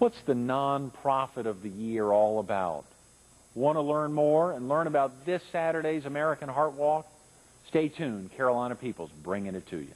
What's the nonprofit of the year all about? Want to learn more and learn about this Saturday's American Heart Walk? Stay tuned. Carolina People's bringing it to you.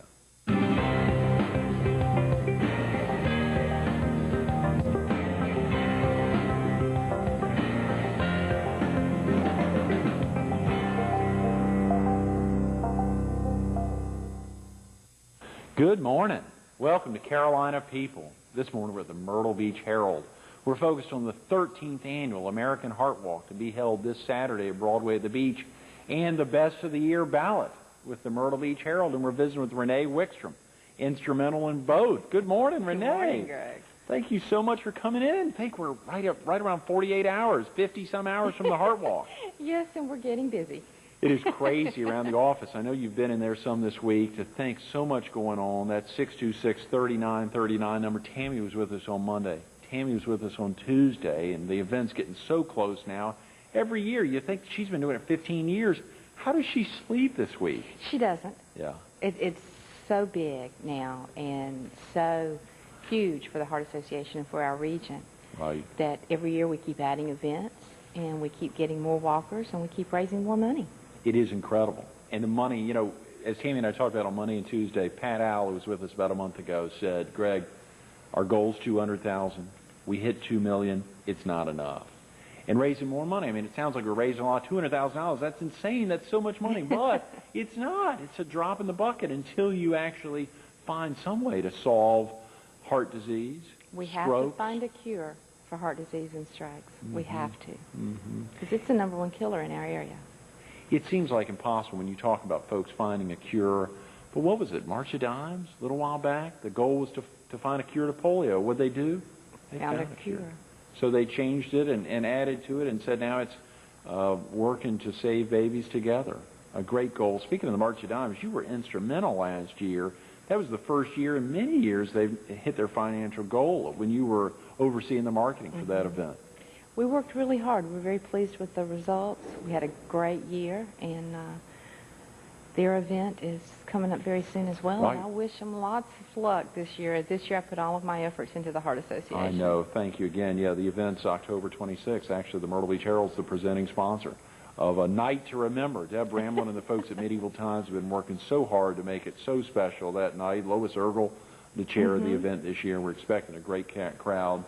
Good morning. Welcome to Carolina People. This morning we're at the Myrtle Beach Herald. We're focused on the 13th annual American Heart Walk to be held this Saturday at Broadway at the Beach and the Best of the Year ballot with the Myrtle Beach Herald. And we're visiting with Renee Wikstrom, instrumental in both. Good morning, Renee. Good morning, Greg. Thank you so much for coming in. I think we're right around 48 hours, 50-some hours from the Heart Walk. Yes, and we're getting busy. It is crazy around the office. I know you've been in there some this week. To think so much going on. That 626-3939 number. Tammy was with us on Monday. Tammy was with us on Tuesday, and the event's getting so close now. Every year, you think she's been doing it 15 years. How does she sleep this week? She doesn't. Yeah. It's so big now and so huge for the Heart Association and for our region. Right. That every year we keep adding events, and we keep getting more walkers, and we keep raising more money. It is incredible. And the money, you know, as Tammy and I talked about on Monday and Tuesday, Pat Al, who was with us about a month ago, said, Greg, our goal's $200,000. We hit $2 million. It's not enough. And raising more money. I mean, it sounds like we're raising a lot. $200,000. That's insane. That's so much money. But it's not. It's a drop in the bucket until you actually find some way to solve heart disease, We have strokes. to find a cure for heart disease and strokes. We have to. Mm-hmm. Because it's the #1 killer in our area. It seems like impossible when you talk about folks finding a cure. But what was it, March of Dimes, a little while back? The goal was to find a cure to polio. What'd they do? They Found a cure. So they changed it and added to it and said now it's working to save babies together. A great goal. Speaking of the March of Dimes, you were instrumental last year. That was the first year in many years they've hit their financial goal when you were overseeing the marketing for that event. We worked really hard. We were very pleased with the results. We had a great year, and their event is coming up very soon as well. Right. And I wish them lots of luck this year. This year I put all of my efforts into the Heart Association. I know. Thank you again. Yeah, the event's October 26th. Actually, the Myrtle Beach Herald's the presenting sponsor of A Night to Remember. Deb Bramlin and the folks at Medieval Times have been working so hard to make it so special that night. Lois Ergel, the chair of the event this year. We're expecting a great crowd.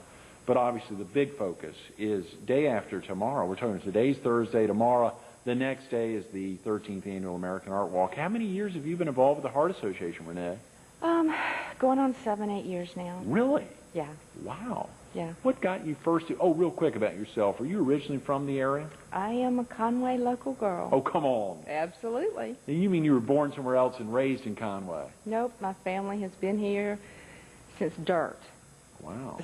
But obviously the big focus is day after tomorrow. We're talking today's Thursday, tomorrow. The next day is the 13th Annual American Heart Walk. How many years have you been involved with the Heart Association, Renee? Going on 7-8 years now. Really? Yeah. Wow. Yeah. What got you first to... Oh, real quick about yourself. Are you originally from the area? I am a Conway local girl. Oh, come on. Absolutely. You mean you were born somewhere else and raised in Conway? Nope. My family has been here since dirt. Wow.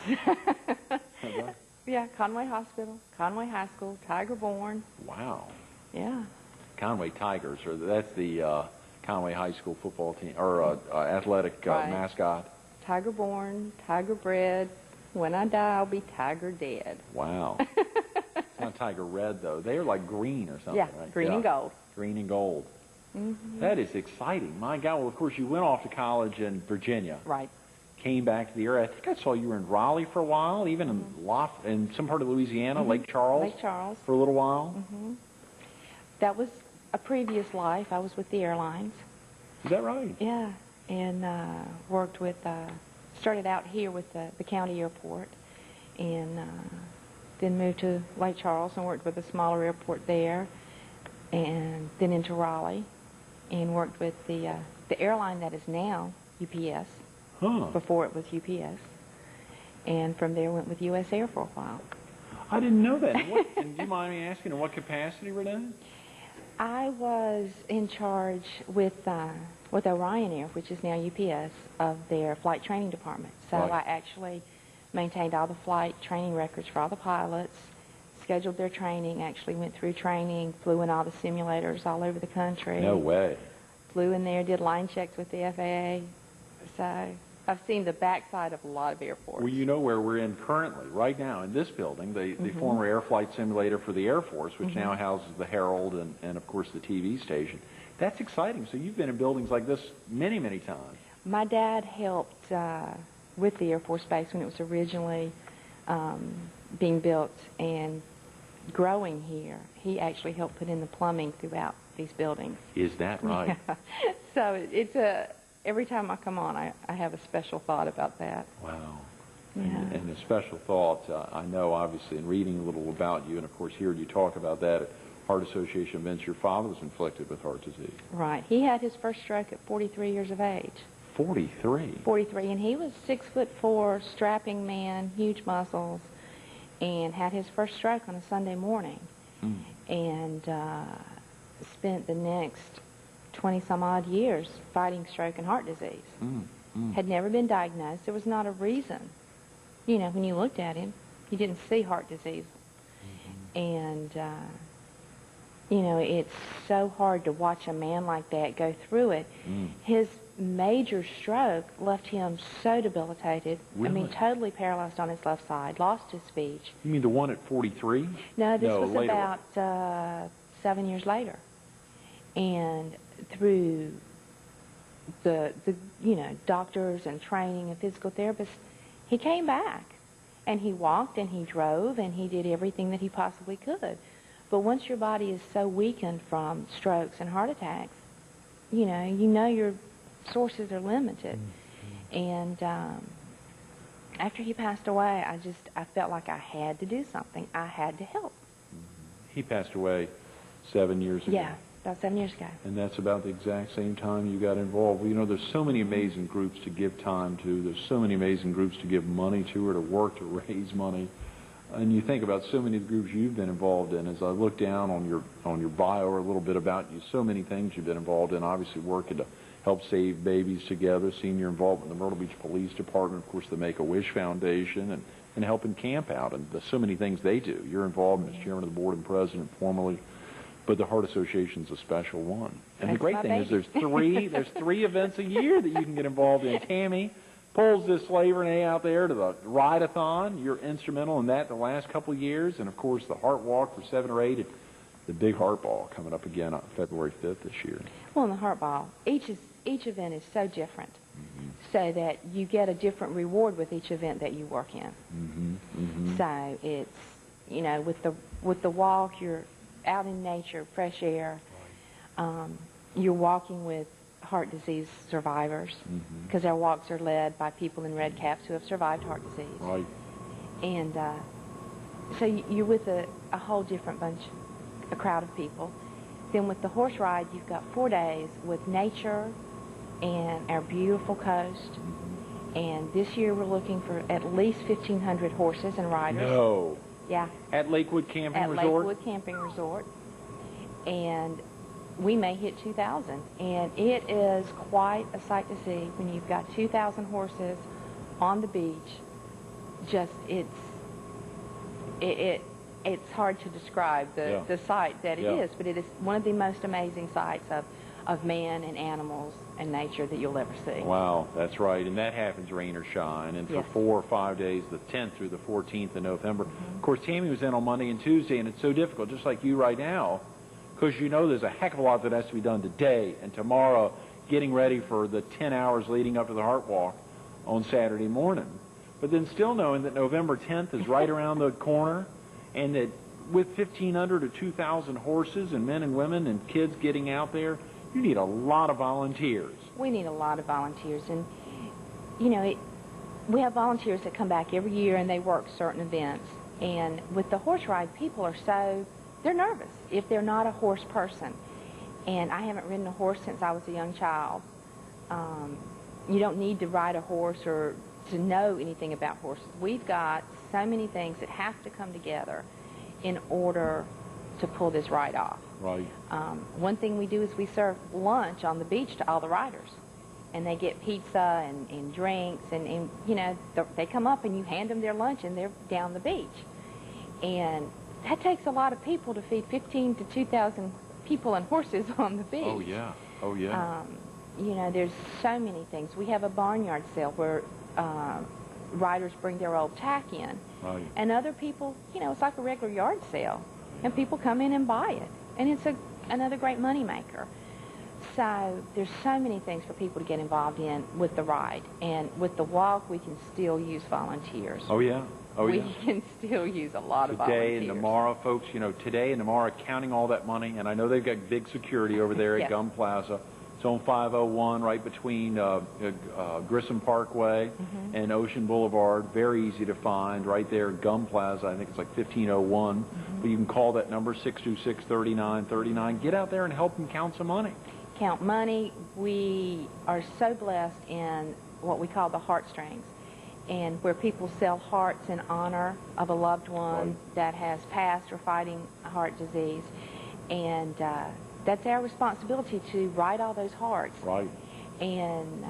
Yeah, Conway Hospital, Conway High School, Tiger Born. Wow. Yeah. Conway Tigers, or that's the Conway High School football team, or athletic Right. mascot. Tiger Born, Tiger Bred. When I die, I'll be Tiger Dead. Wow. It's not Tiger Red, though. They're like green or something, Yeah, right? green and gold. Green and gold. Mm-hmm. That is exciting. My God. Well, of course, you went off to college in Virginia. Right. Came back to the area. I think I saw you were in Raleigh for a while, even in some part of Louisiana, Lake Charles. Lake Charles. For a little while. That was a previous life. I was with the airlines. Is that right? Yeah. And worked with, started out here with the county airport, and then moved to Lake Charles and worked with a smaller airport there, and then into Raleigh, and worked with the airline that is now UPS. Huh. Before it was UPS. And from there went with US Air for a while. I didn't know that. And do you mind me asking in what capacity, Renee? I was in charge with Orion Air, which is now UPS, of their flight training department. So Right. I actually maintained all the flight training records for all the pilots, scheduled their training, actually went through training, flew in all the simulators all over the country. No way. Flew in there, did line checks with the FAA. So I've seen the backside of a lot of airports. Well, you know where we're in currently, right now, in this building, the former air flight simulator for the Air Force, which now houses the Herald and, of course, the TV station. That's exciting. So you've been in buildings like this many, many times. My dad helped with the Air Force Base when it was originally being built and growing here. He actually helped put in the plumbing throughout these buildings. Is that right? Yeah. So every time I come on, I have a special thought about that. Wow. Yeah. And a special thought, I know obviously in reading a little about you, and of course hearing you talk about that at Heart Association events, your father was inflicted with heart disease. Right. He had his first stroke at 43 years of age. 43? 43, and he was 6'4", strapping man, huge muscles, and had his first stroke on a Sunday morning. And spent the next 20-some-odd years fighting stroke and heart disease. Had never been diagnosed. There was not a reason. You know, when you looked at him, you didn't see heart disease. And, you know, it's so hard to watch a man like that go through it. His major stroke left him so debilitated. Really? I mean, totally paralyzed on his left side, lost his speech. You mean the one at 43? No, this was later. about 7 years later. And through the you know, doctors and training and physical therapists, he came back. And he walked and he drove and he did everything that he possibly could. But once your body is so weakened from strokes and heart attacks, you know your sources are limited. And after he passed away, I felt like I had to do something. I had to help. He passed away 7 years ago. Yeah, about 7 years ago. And that's about the exact same time you got involved. Well, you know, there's so many amazing groups to give time to. There's so many amazing groups to give money to or to work to raise money. And you think about so many of the groups you've been involved in. As I look down on your bio or a little bit about you, so many things you've been involved in. Obviously working to help save babies together, senior involvement in the Myrtle Beach Police Department, of course the Make-A-Wish Foundation, and helping Camp Out, and so many things they do. You're involved as chairman of the board and president formerly, but the Heart Association's a special one. And That's the great my thing is baby. there's three events a year that you can get involved in. Tammy pulls this sleigh Renee out there to the ride-a-thon. You're instrumental in that the last couple of years, and of course the Heart Walk for 7 or 8, and the Big Heart Ball coming up again on February 5th this year. Well, in the Heart Ball, each event is so different, so that you get a different reward with each event that you work in. So it's, you know, with the walk, you're out in nature, fresh air. You're walking with heart disease survivors, because our walks are led by people in red caps who have survived heart disease. Right. And so you're with a whole different a crowd of people. Then with the horse ride, you've got 4 days with nature and our beautiful coast. And this year we're looking for at least 1,500 horses and riders. No. Yeah. At Lakewood Camping Resort? At Lakewood Camping Resort. And we may hit 2,000. And it is quite a sight to see when you've got 2,000 horses on the beach. Just, it's hard to describe the sight that it is, but it is one of the most amazing sights of man and animals and nature that you'll ever see. Wow, that's right. And that happens rain or shine. And for 4 or 5 days, the 10th through the 14th of November. Of course, Tammy was in on Monday and Tuesday, and it's so difficult, just like you right now, because you know there's a heck of a lot that has to be done today and tomorrow, getting ready for the 10 hours leading up to the Heart Walk on Saturday morning. But then still knowing that November 10th is right around the corner, and that with 1,500 or 2,000 horses and men and women and kids getting out there, you need a lot of volunteers. We need a lot of volunteers. And, you know, we have volunteers that come back every year and they work certain events. And with the horse ride, people are they're nervous if they're not a horse person. And I haven't ridden a horse since I was a young child. You don't need to ride a horse or to know anything about horses. We've got so many things that have to come together in order to pull this ride off. Right. One thing we do is we serve lunch on the beach to all the riders. And they get pizza and drinks, and you know, they come up and you hand them their lunch and they're down the beach. And that takes a lot of people to feed 15 to 2,000 people and horses on the beach. Oh, yeah. Oh, yeah. You know, there's so many things. We have a barnyard sale where riders bring their old tack in. Right. And other people, you know, it's like a regular yard sale. And people come in and buy it. And it's another great money maker. So there's so many things for people to get involved in with the ride. And with the walk, we can still use volunteers. Oh, yeah. Oh, we yeah. can still use a lot of Today volunteers. and tomorrow, folks, you know, today and tomorrow, counting all that money, and I know they've got big security over there at Yes. Gum Plaza. It's on 501, right between Grissom Parkway and Ocean Boulevard. Very easy to find, right there at Gum Plaza. I think it's like 1501. But you can call that number, 626-3939. Get out there and help them count some money. Count money. We are so blessed in what we call the heartstrings, and where people sell hearts in honor of a loved one that has passed or fighting heart disease. And that's our responsibility to write all those hearts. Right. And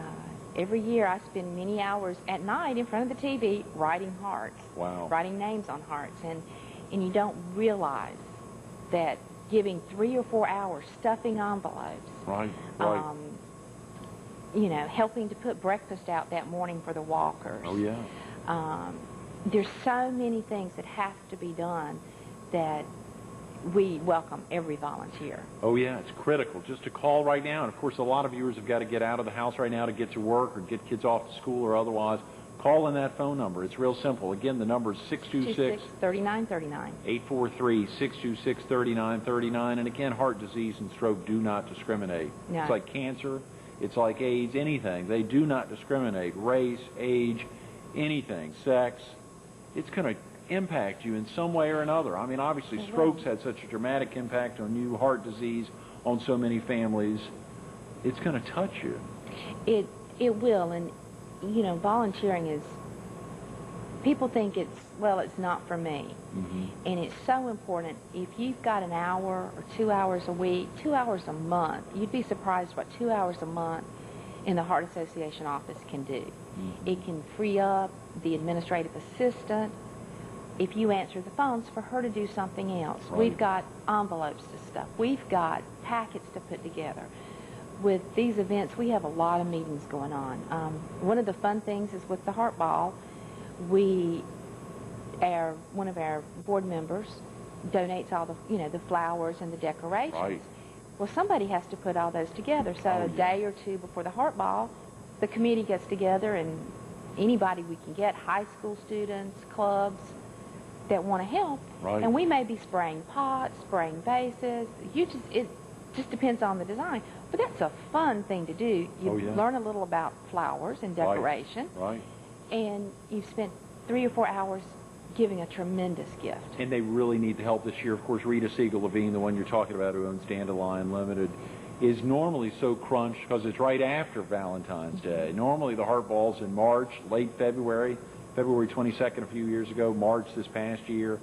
every year I spend many hours at night in front of the TV writing hearts. Wow. Writing names on hearts. And you don't realize that giving 3 or 4 hours stuffing envelopes. Right. You know, helping to put breakfast out that morning for the walkers. Oh, yeah. There's so many things that have to be done that we welcome every volunteer. Oh, yeah, it's critical. Just to call right now, and of course a lot of viewers have got to get out of the house right now to get to work or get kids off to school or otherwise. Call in that phone number. It's real simple. Again, the number is 626-3939. 843-626-3939. And again, heart disease and stroke do not discriminate. No. It's like cancer. It's like AIDS, anything. They do not discriminate. Race, age, anything, sex. It's going to impact you in some way or another. I mean, obviously, strokes had such a dramatic impact on you, heart disease on so many families. It's going to touch you. It will, and you know, volunteering is, people think it's not for me. And it's so important. If you've got an hour or 2 hours a week, 2 hours a month, you'd be surprised what 2 hours a month in the Heart Association office can do. It can free up the administrative assistant, if you answer the phones, for her to do something else. Right. We've got envelopes to stuff. We've got packets to put together. With these events, we have a lot of meetings going on. One of the fun things is with the Heart Ball, one of our board members donates all the, you know, the flowers and the decorations. Right. Well, somebody has to put all those together. So a day or two before the Heart Ball, the committee gets together, and anybody we can get, high school students, clubs, that want to help. Right. And we may be spraying pots, spraying vases. It just depends on the design. But that's a fun thing to do. You learn a little about flowers and decoration. Right. And you've spent 3 or 4 hours giving a tremendous gift. And they really need the help this year. Of course, Rita Siegel-Levine, the one you're talking about who owns Dandelion Limited, is normally so crunched because it's right after Valentine's Day. Normally the Heart Ball's in March, late February 22nd a few years ago, March this past year.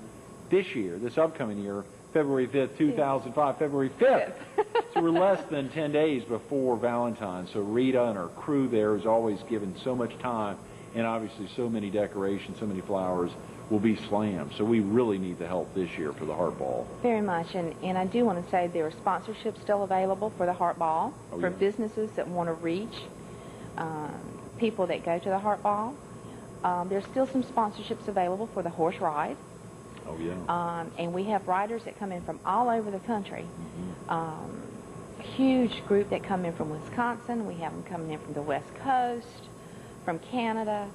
This year, this upcoming year, February 5th, 2005, February 5th. So we're less than 10 days before Valentine's. So Rita and her crew there is always given so much time, and obviously so many decorations, so many flowers will be slammed. So we really need the help this year for the Heart Ball. Very much. And I do want to say there are sponsorships still available for the Heart Ball, for businesses that want to reach people that go to the Heart Ball. There's still some sponsorships available for the horse ride. Oh, yeah. And we have riders that come in from all over the country. A huge group that come in from Wisconsin. We have them coming in from the West Coast, from Canada.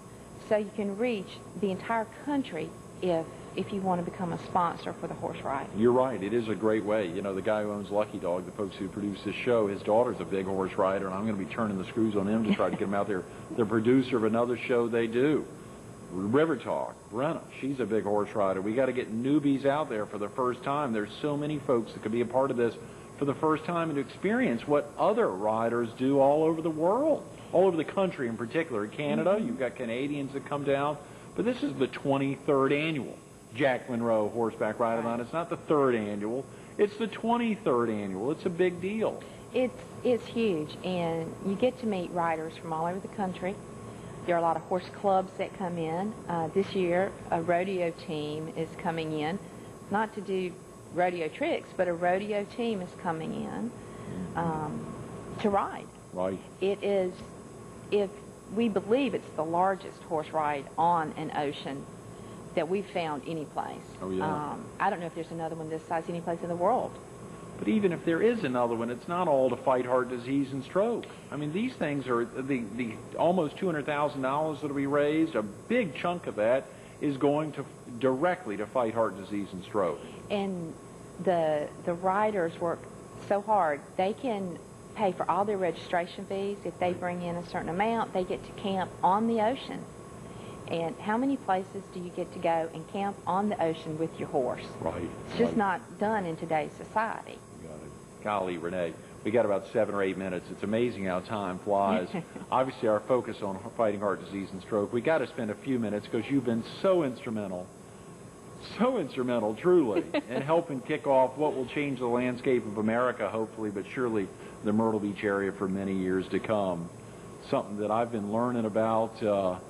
So you can reach the entire country if you want to become a sponsor for the horse ride. You're right. It is a great way. You know, the guy who owns Lucky Dog, the folks who produce this show, his daughter's a big horse rider, and I'm going to be turning the screws on him to try to get him out there. The producer of another show they do, River Talk, Brenna, she's a big horse rider. We got to get newbies out there for the first time. There's so many folks that could be a part of this for the first time and to experience what other riders do all over the world, all over the country in particular. In Canada, you've got Canadians that come down, but this is the 23rd annual Jack Monroe Horseback Ride-A-Thon. It's not the 3rd annual. It's the 23rd annual. It's a big deal. It's huge, and you get to meet riders from all over the country. There are a lot of horse clubs that come in. This year, a rodeo team is coming in, not to do rodeo tricks, but a rodeo team is coming in to ride. Right. It is, if we believe it's the largest horse ride on an ocean that we've found any place. Oh, yeah. I don't know if there's another one this size any place in the world. But even if there is another one, it's not all to fight heart disease and stroke. I mean, these things are the almost $200,000 that will be raised. A big chunk of that is going to directly to fight heart disease and stroke. And the riders work so hard. They can pay for all their registration fees. If they bring in a certain amount, they get to camp on the ocean. And how many places do you get to go and camp on the ocean with your horse? Right. It's just not done in today's society. Got it. Golly, Renee, we got about 7 or 8 minutes. It's amazing how time flies. Obviously, our focus on fighting heart disease and stroke. We got to spend a few minutes because you've been so instrumental, truly, in helping kick off what will change the landscape of America, hopefully, but surely the Myrtle Beach area for many years to come. Something that I've been learning about.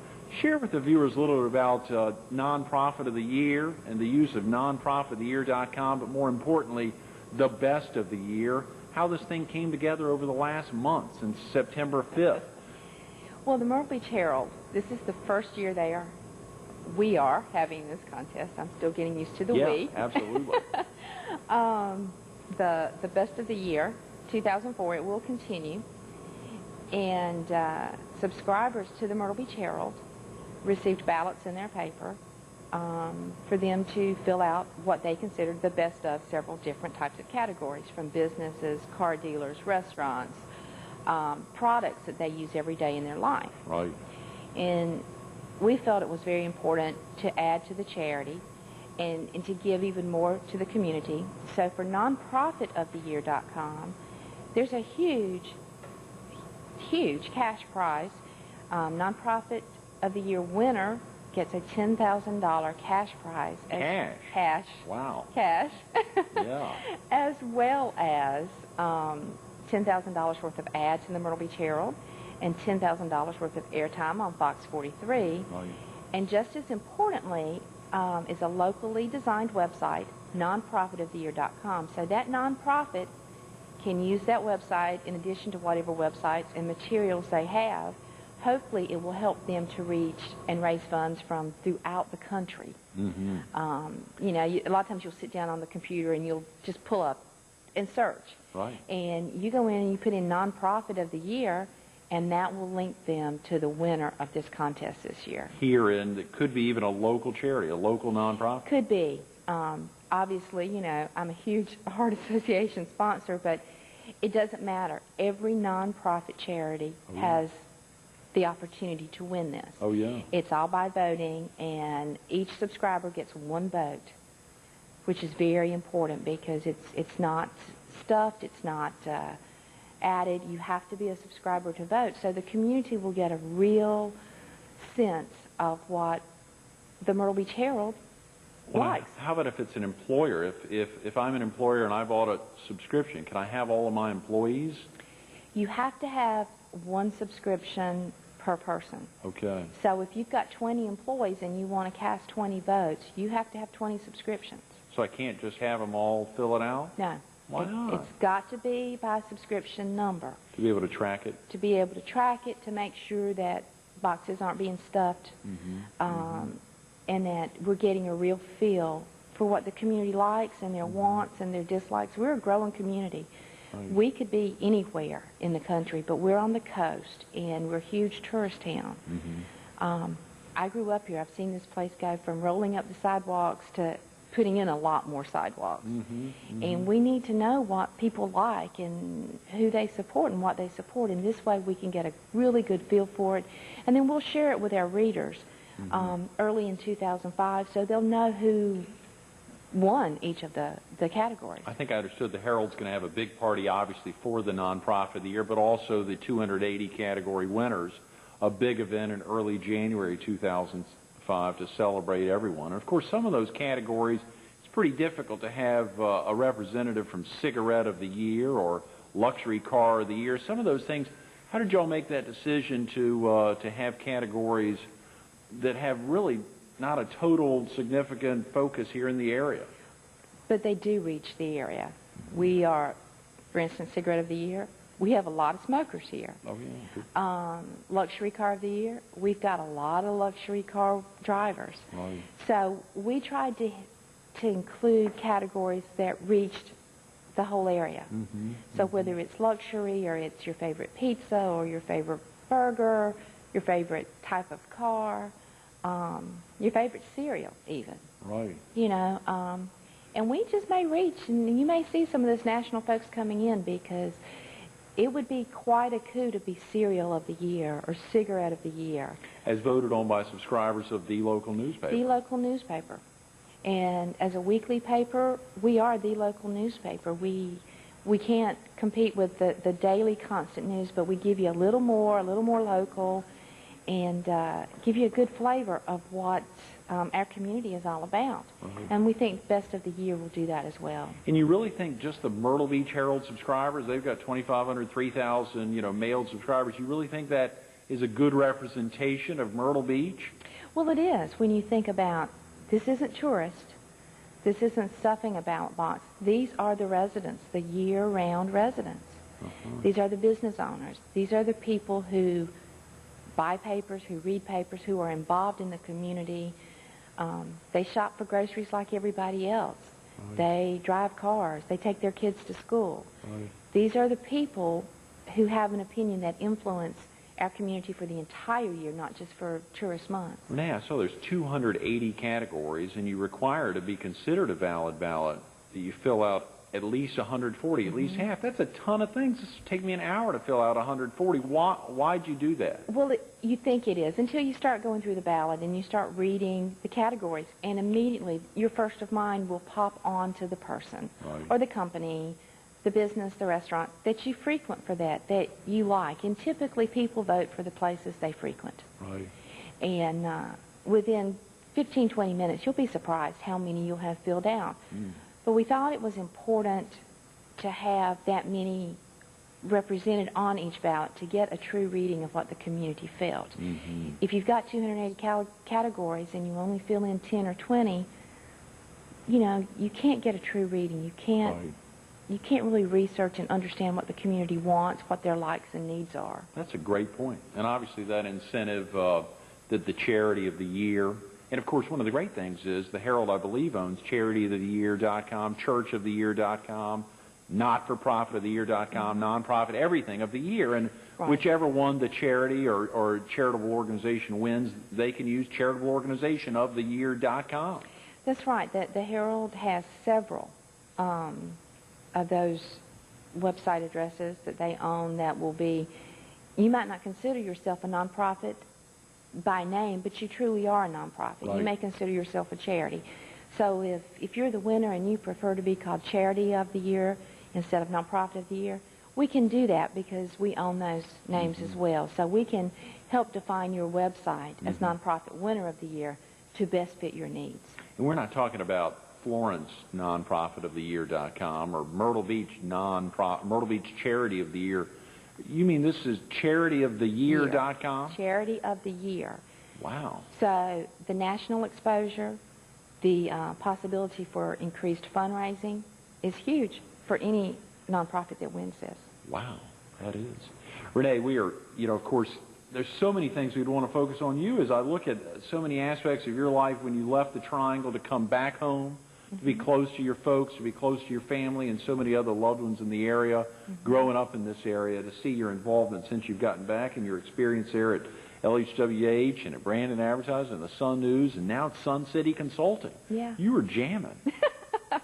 Share with the viewers a little bit about Nonprofit of the Year and the use of nonprofitoftheyear.com, but more importantly, the best of the year, how this thing came together over the last month since September 5th. Well, the Myrtle Beach Herald, this is the first year we are having this contest. I'm still getting used to the we. Yeah, absolutely. The best of the year, 2004, it will continue. And subscribers to the Myrtle Beach Herald received ballots in their paper for them to fill out what they considered the best of several different types of categories, from businesses, car dealers, restaurants, products that they use every day in their life. Right. And we felt it was very important to add to the charity and to give even more to the community. So for nonprofitoftheyear.com, there's a huge cash prize. Nonprofit of the Year winner gets a $10,000 cash prize. Cash. Wow. Cash. Yeah. As well as $10,000 worth of ads in the Myrtle Beach Herald and $10,000 worth of airtime on Fox 43. Right. And just as importantly is a locally designed website, nonprofitoftheyear.com. So that nonprofit can use that website in addition to whatever websites and materials they have. Hopefully it will help them to reach and raise funds from throughout the country. Mm-hmm. A lot of times you'll sit down on the computer and you'll just pull up and search. Right. And you go in and you put in Nonprofit of the Year, and that will link them to the winner of this contest this year. Here, and it could be even a local charity, a local nonprofit? Could be. Obviously, I'm a huge Heart Association sponsor, but it doesn't matter. Every nonprofit charity has the opportunity to win this. Oh, yeah. It's all by voting, and each subscriber gets one vote, which is very important because it's not stuffed, it's not added. You have to be a subscriber to vote. So the community will get a real sense of what the Myrtle Beach Herald likes. How about if it's an employer? If I'm an employer and I bought a subscription, can I have all of my employees? You have to have one subscription per person. Okay. So if you've got 20 employees and you want to cast 20 votes, you have to have 20 subscriptions. So I can't just have them all fill it out? No. Why not? It's got to be by subscription number. To be able to track it? To be able to track it, to make sure that boxes aren't being stuffed, and that we're getting a real feel for what the community likes and their wants and their dislikes. We're a growing community. Right. We could be anywhere in the country, but we're on the coast, and we're a huge tourist town. I grew up here. I've seen this place go from rolling up the sidewalks to putting in a lot more sidewalks. And we need to know what people like and who they support and what they support. And this way we can get a really good feel for it. And then we'll share it with our readers early in 2005 so they'll know who won each of the categories. I think I understood the Herald's going to have a big party, obviously, for the Nonprofit of the Year, but also the 280 category winners, a big event in early January 2005 to celebrate everyone. And, of course, some of those categories, it's pretty difficult to have a representative from Cigarette of the Year or Luxury Car of the Year. Some of those things, how did y'all make that decision to have categories that have really not a total significant focus here in the area? But they do reach the area. We are, for instance, Cigarette of the Year. We have a lot of smokers here. Oh, yeah. Luxury Car of the Year. We've got a lot of luxury car drivers. Right. So we tried to include categories that reached the whole area. So whether it's luxury or it's your favorite pizza or your favorite burger, your favorite type of car, your favorite cereal even. Right. You know, and we just may reach, and you may see some of those national folks coming in, because it would be quite a coup to be cereal of the year or cigarette of the year. As voted on by subscribers of the local newspaper. The local newspaper. And as a weekly paper, we are the local newspaper. We can't compete with the daily constant news, but we give you a little more local, and give you a good flavor of what our community is all about. And we think Best of the Year will do that as well. And you really think just the Myrtle Beach Herald subscribers, they've got 2,500, 3,000, mailed subscribers, you really think that is a good representation of Myrtle Beach? Well, it is, when you think about, this isn't tourist, this isn't stuffing a ballot box. These are the residents, the year-round residents. These are the business owners. These are the people who buy papers, who read papers, who are involved in the community. They shop for groceries like everybody else. They drive cars. They take their kids to school. These are the people who have an opinion that influence our community for the entire year, not just for tourist months. Renee, I saw there's 280 categories, and you require to be considered a valid ballot that you fill out at least 140, at least half. That's a ton of things. This would take me an hour to fill out 140. Why'd you do that? Well, you think it is until you start going through the ballot and you start reading the categories, and immediately your first of mind will pop onto the person or the company, the business, the restaurant that you frequent for that you like. And typically people vote for the places they frequent. And within 15, 20 minutes, you'll be surprised how many you'll have filled out. But we thought it was important to have that many represented on each ballot to get a true reading of what the community felt. If you've got 280 categories and you only fill in 10 or 20, you can't get a true reading. You can't really research and understand what the community wants, what their likes and needs are. That's a great point. And obviously that incentive that the charity of the year. And, of course, one of the great things is the Herald, I believe, owns charityoftheyear.com, churchoftheyear.com, not-for-profit-of-the-year.com, nonprofit, everything of the year. And whichever one the charity or charitable organization wins, they can use charitableorganizationoftheyear.com. That's right. The Herald has several of those website addresses that they own that will be, you might not consider yourself a nonprofit by name, but you truly are a nonprofit. You may consider yourself a charity. So if you're the winner and you prefer to be called Charity of the Year instead of Nonprofit of the Year, we can do that because we own those names as well. So we can help define your website as Nonprofit Winner of the Year to best fit your needs. And we're not talking about Florence nonprofitoftheyear.com or Myrtle Beach Charity of the Year. You mean this is charityoftheyear.com? Charity of the Year. Wow. So the national exposure, the possibility for increased fundraising is huge for any nonprofit that wins this. Wow, that is. Renee, we are, of course, there's so many things we'd want to focus on you as I look at so many aspects of your life when you left the Triangle to come back home, to be close to your folks, to be close to your family and so many other loved ones in the area, growing up in this area, to see your involvement since you've gotten back and your experience there at LHWH and at Brandon Advertising and the Sun News and now at Sun City Consulting. Yeah. You were jamming.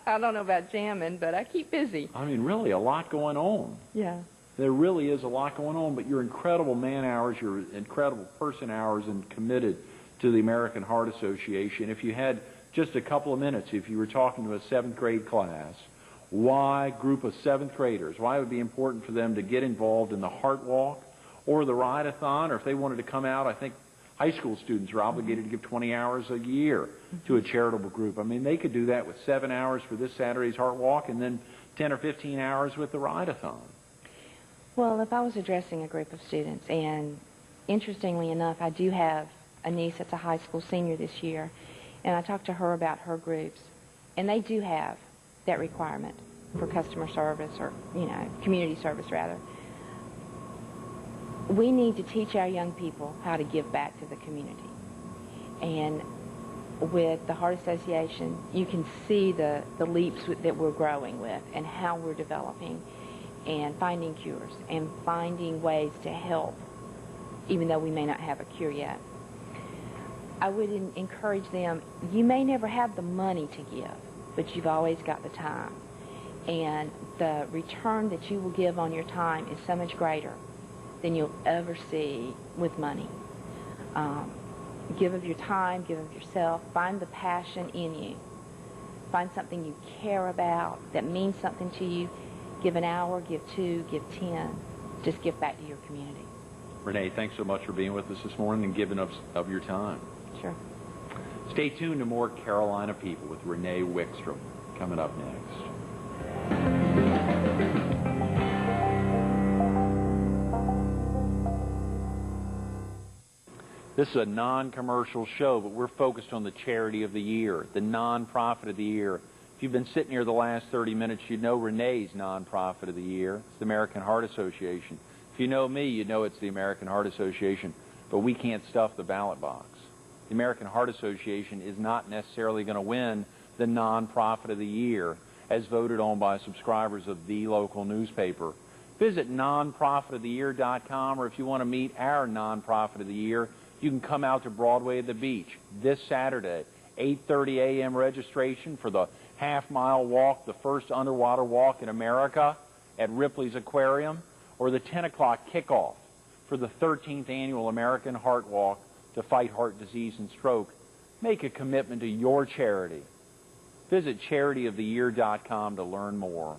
I don't know about jamming, but I keep busy. I mean, really, a lot going on. Yeah. There really is a lot going on, but your incredible man hours, your incredible person hours, and committed to the American Heart Association. If you had just a couple of minutes, if you were talking to a 7th grade class, why group of 7th graders, why it would be important for them to get involved in the Heart Walk or the Ride-a-thon, or if they wanted to come out, I think high school students are obligated to give 20 hours a year to a charitable group. I mean, they could do that with 7 hours for this Saturday's Heart Walk and then 10 or 15 hours with the Ride-a-thon. Well, if I was addressing a group of students, and interestingly enough, I do have a niece that's a high school senior this year, and I talked to her about her groups, and they do have that requirement for customer service or, community service rather. We need to teach our young people how to give back to the community. And with the Heart Association, you can see the leaps that we're growing with and how we're developing and finding cures and finding ways to help, even though we may not have a cure yet. I would encourage them, you may never have the money to give, but you've always got the time. And the return that you will give on your time is so much greater than you'll ever see with money. Give of your time, give of yourself, find the passion in you. Find something you care about that means something to you. Give an hour, give 2, give 10. Just give back to your community. Renee, thanks so much for being with us this morning and giving us of your time. Sure. Stay tuned to more Carolina People with Renee Wikstrom coming up next. This is a non-commercial show, but we're focused on the charity of the year, the nonprofit of the year. If you've been sitting here the last 30 minutes, you know Renee's nonprofit of the year. It's the American Heart Association. If you know me, you know it's the American Heart Association, but we can't stuff the ballot box. The American Heart Association is not necessarily going to win the nonprofit of the year as voted on by subscribers of the local newspaper. Visit nonprofitoftheyear.com, or if you want to meet our nonprofit of the year, you can come out to Broadway at the Beach this Saturday, 8:30 a.m. registration for the half-mile walk, the first underwater walk in America at Ripley's Aquarium, or the 10 o'clock kickoff for the 13th annual American Heart Walk to fight heart disease and stroke. Make a commitment to your charity. Visit charityoftheyear.com to learn more.